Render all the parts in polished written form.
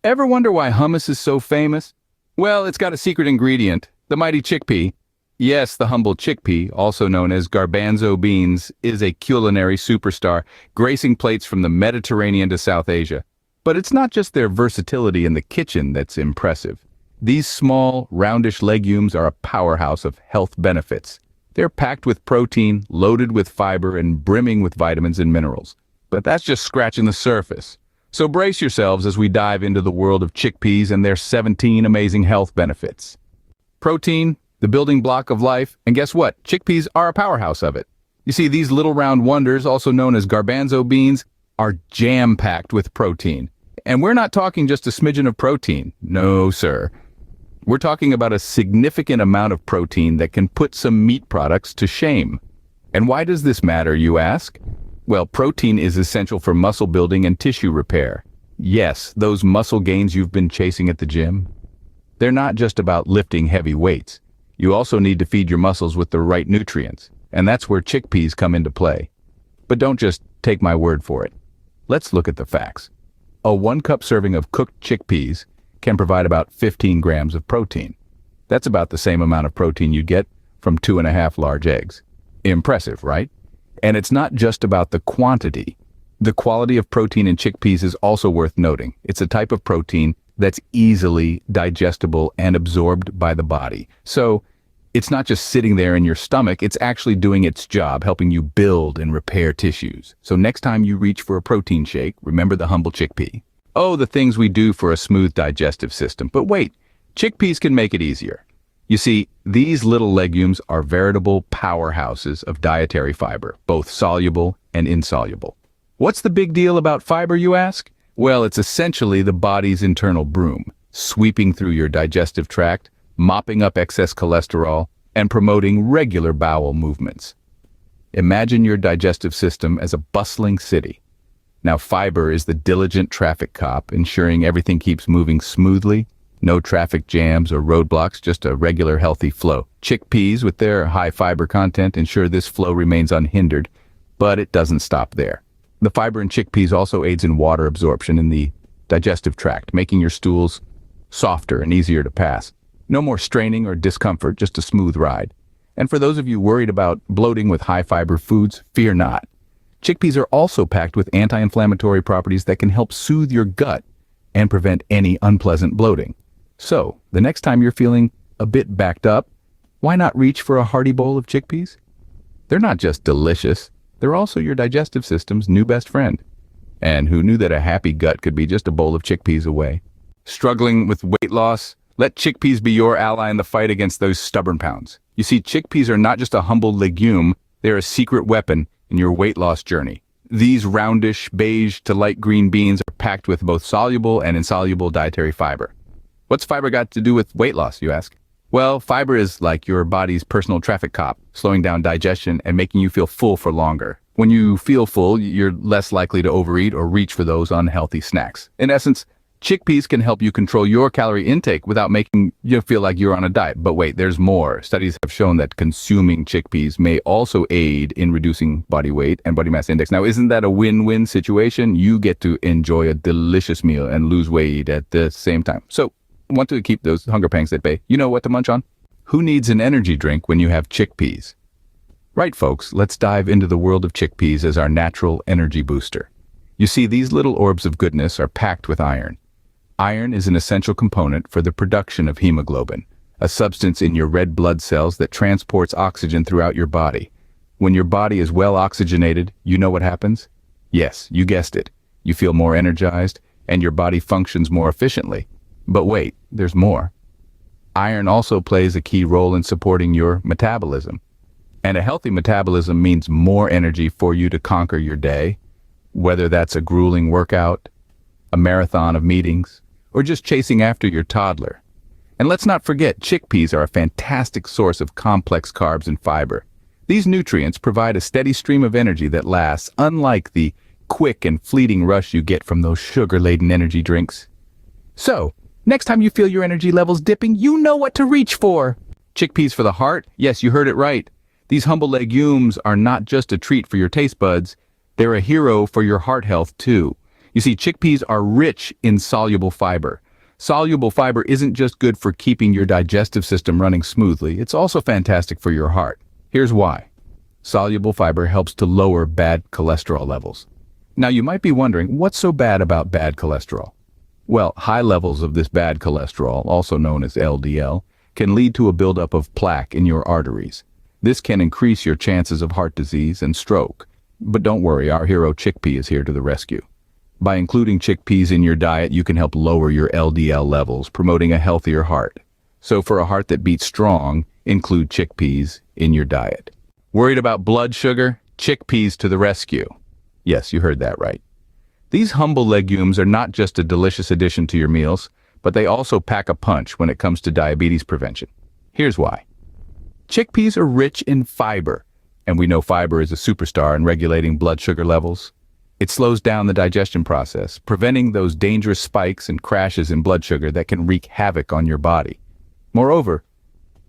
Ever wonder why hummus is so famous? Well, it's got a secret ingredient, the mighty chickpea. Yes, the humble chickpea, also known as garbanzo beans, is a culinary superstar, gracing plates from the Mediterranean to South Asia. But it's not just their versatility in the kitchen that's impressive. These small, roundish legumes are a powerhouse of health benefits. They're packed with protein, loaded with fiber, and brimming with vitamins and minerals. But that's just scratching the surface. So brace yourselves as we dive into the world of chickpeas and their 17 amazing health benefits. Protein, the building block of life, and guess what? Chickpeas are a powerhouse of it. You see, these little round wonders, also known as garbanzo beans, are jam-packed with protein. And we're not talking just a smidgen of protein. No, sir. We're talking about a significant amount of protein that can put some meat products to shame. And why does this matter, you ask? Well, protein is essential for muscle building and tissue repair. Yes, those muscle gains you've been chasing at the gym. They're not just about lifting heavy weights. You also need to feed your muscles with the right nutrients, and that's where chickpeas come into play. But don't just take my word for it. Let's look at the facts. A 1-cup serving of cooked chickpeas can provide about 15 grams of protein. That's about the same amount of protein you'd get from 2.5 large eggs. Impressive, right? And it's not just about the quantity. The quality of protein in chickpeas is also worth noting. It's a type of protein that's easily digestible and absorbed by the body. So it's not just sitting there in your stomach, it's actually doing its job, helping you build and repair tissues. So next time you reach for a protein shake, remember the humble chickpea. Oh, the things we do for a smooth digestive system. But wait, chickpeas can make it easier. You see, these little legumes are veritable powerhouses of dietary fiber, both soluble and insoluble. What's the big deal about fiber, you ask? Well, it's essentially the body's internal broom, sweeping through your digestive tract, mopping up excess cholesterol, and promoting regular bowel movements. Imagine your digestive system as a bustling city. Now, fiber is the diligent traffic cop, ensuring everything keeps moving smoothly. No traffic jams or roadblocks, just a regular healthy flow. Chickpeas, with their high fiber content, ensure this flow remains unhindered, but it doesn't stop there. The fiber in chickpeas also aids in water absorption in the digestive tract, making your stools softer and easier to pass. No more straining or discomfort, just a smooth ride. And for those of you worried about bloating with high fiber foods, fear not. Chickpeas are also packed with anti-inflammatory properties that can help soothe your gut and prevent any unpleasant bloating. So, the next time you're feeling a bit backed up, why not reach for a hearty bowl of chickpeas? They're not just delicious, they're also your digestive system's new best friend. And who knew that a happy gut could be just a bowl of chickpeas away? Struggling with weight loss? Let chickpeas be your ally in the fight against those stubborn pounds. You see, chickpeas are not just a humble legume, they're a secret weapon in your weight loss journey. These roundish, beige to light green beans are packed with both soluble and insoluble dietary fiber. What's fiber got to do with weight loss, you ask? Well, fiber is like your body's personal traffic cop, slowing down digestion and making you feel full for longer. When you feel full, you're less likely to overeat or reach for those unhealthy snacks. In essence, chickpeas can help you control your calorie intake without making you feel like you're on a diet. But wait, there's more. Studies have shown that consuming chickpeas may also aid in reducing body weight and body mass index. Now, isn't that a win-win situation? You get to enjoy a delicious meal and lose weight at the same time. So, want to keep those hunger pangs at bay? You know what to munch on? Who needs an energy drink when you have chickpeas? Right, folks, let's dive into the world of chickpeas as our natural energy booster. You see, these little orbs of goodness are packed with iron. Iron is an essential component for the production of hemoglobin, a substance in your red blood cells that transports oxygen throughout your body. When your body is well oxygenated, you know what happens? Yes, you guessed it. You feel more energized, and your body functions more efficiently. But wait, there's more. Iron also plays a key role in supporting your metabolism. And a healthy metabolism means more energy for you to conquer your day, whether that's a grueling workout, a marathon of meetings, or just chasing after your toddler. And let's not forget, chickpeas are a fantastic source of complex carbs and fiber. These nutrients provide a steady stream of energy that lasts, unlike the quick and fleeting rush you get from those sugar-laden energy drinks. So, next time you feel your energy levels dipping, you know what to reach for. Chickpeas for the heart? Yes, you heard it right. These humble legumes are not just a treat for your taste buds, they're a hero for your heart health too. You see, chickpeas are rich in soluble fiber. Soluble fiber isn't just good for keeping your digestive system running smoothly, it's also fantastic for your heart. Here's why. Soluble fiber helps to lower bad cholesterol levels. Now you might be wondering, what's so bad about bad cholesterol? Well, high levels of this bad cholesterol, also known as LDL, can lead to a buildup of plaque in your arteries. This can increase your chances of heart disease and stroke. But don't worry, our hero Chickpea is here to the rescue. By including chickpeas in your diet, you can help lower your LDL levels, promoting a healthier heart. So for a heart that beats strong, include chickpeas in your diet. Worried about blood sugar? Chickpeas to the rescue. Yes, you heard that right. These humble legumes are not just a delicious addition to your meals, but they also pack a punch when it comes to diabetes prevention. Here's why. Chickpeas are rich in fiber, and we know fiber is a superstar in regulating blood sugar levels. It slows down the digestion process, preventing those dangerous spikes and crashes in blood sugar that can wreak havoc on your body. Moreover,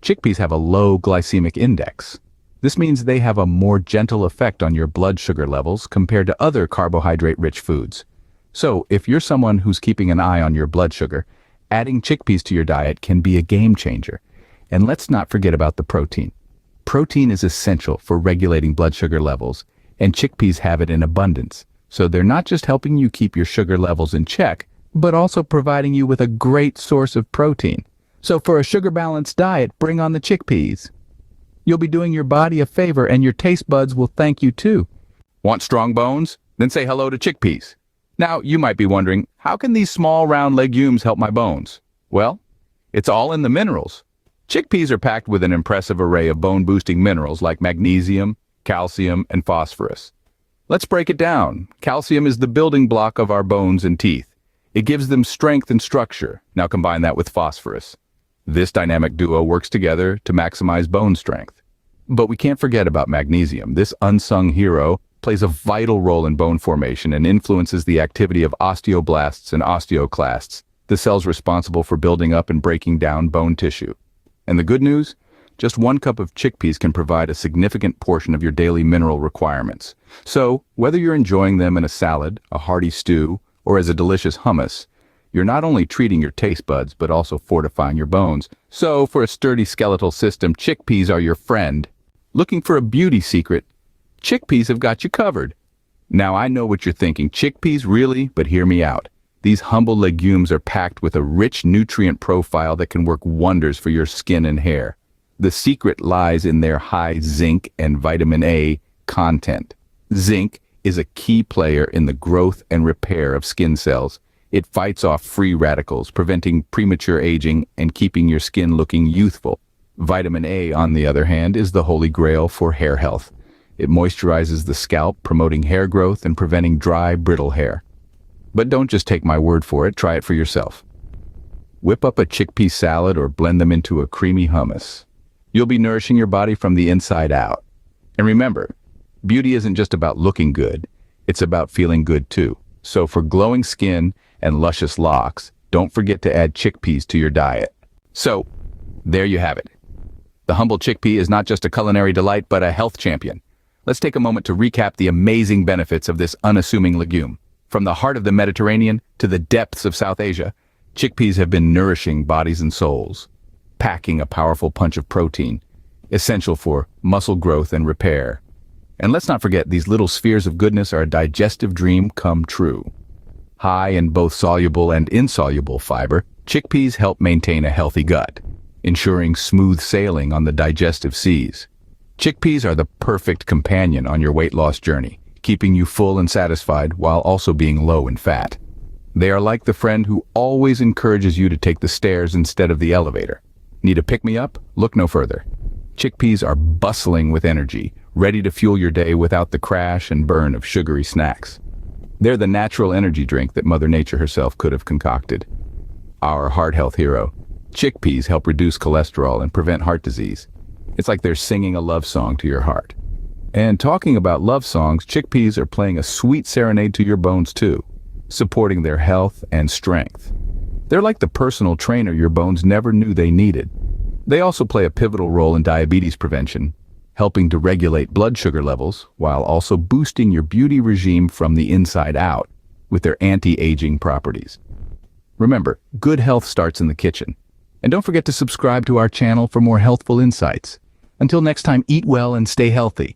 chickpeas have a low glycemic index. This means they have a more gentle effect on your blood sugar levels compared to other carbohydrate-rich foods. So, if you're someone who's keeping an eye on your blood sugar, adding chickpeas to your diet can be a game changer. And let's not forget about the protein. Protein is essential for regulating blood sugar levels, and chickpeas have it in abundance. So they're not just helping you keep your sugar levels in check, but also providing you with a great source of protein. So for a sugar-balanced diet, bring on the chickpeas. You'll be doing your body a favor and your taste buds will thank you too. Want strong bones? Then say hello to chickpeas. Now, you might be wondering, how can these small round legumes help my bones? Well, it's all in the minerals. Chickpeas are packed with an impressive array of bone-boosting minerals like magnesium, calcium, and phosphorus. Let's break it down. Calcium is the building block of our bones and teeth. It gives them strength and structure. Now combine that with phosphorus. This dynamic duo works together to maximize bone strength. But we can't forget about magnesium. This unsung hero plays a vital role in bone formation and influences the activity of osteoblasts and osteoclasts, the cells responsible for building up and breaking down bone tissue. And the good news? Just 1 cup of chickpeas can provide a significant portion of your daily mineral requirements. So, whether you're enjoying them in a salad, a hearty stew, or as a delicious hummus, you're not only treating your taste buds, but also fortifying your bones. So, for a sturdy skeletal system, chickpeas are your friend. Looking for a beauty secret? Chickpeas have got you covered. Now, I know what you're thinking. Chickpeas, really? But hear me out. These humble legumes are packed with a rich nutrient profile that can work wonders for your skin and hair. The secret lies in their high zinc and vitamin A content. Zinc is a key player in the growth and repair of skin cells. It fights off free radicals, preventing premature aging and keeping your skin looking youthful. Vitamin A, on the other hand, is the holy grail for hair health. It moisturizes the scalp, promoting hair growth and preventing dry, brittle hair. But don't just take my word for it, try it for yourself. Whip up a chickpea salad or blend them into a creamy hummus. You'll be nourishing your body from the inside out. And remember, beauty isn't just about looking good, it's about feeling good too. So for glowing skin and luscious locks, don't forget to add chickpeas to your diet. So, there you have it. The humble chickpea is not just a culinary delight, but a health champion. Let's take a moment to recap the amazing benefits of this unassuming legume. From the heart of the Mediterranean to the depths of South Asia, chickpeas have been nourishing bodies and souls, packing a powerful punch of protein, essential for muscle growth and repair. And let's not forget, these little spheres of goodness are a digestive dream come true. High in both soluble and insoluble fiber, chickpeas help maintain a healthy gut, ensuring smooth sailing on the digestive seas. Chickpeas are the perfect companion on your weight loss journey, keeping you full and satisfied while also being low in fat. They are like the friend who always encourages you to take the stairs instead of the elevator. Need a pick-me-up? Look no further. Chickpeas are bustling with energy, ready to fuel your day without the crash and burn of sugary snacks. They're the natural energy drink that Mother Nature herself could have concocted. Our heart health hero, chickpeas help reduce cholesterol and prevent heart disease. It's like they're singing a love song to your heart. And talking about love songs, chickpeas are playing a sweet serenade to your bones too, supporting their health and strength. They're like the personal trainer your bones never knew they needed. They also play a pivotal role in diabetes prevention, helping to regulate blood sugar levels while also boosting your beauty regime from the inside out. with their anti-aging properties. Remember, good health starts in the kitchen. And don't forget to subscribe to our channel for more healthful insights. Until next time, eat well and stay healthy.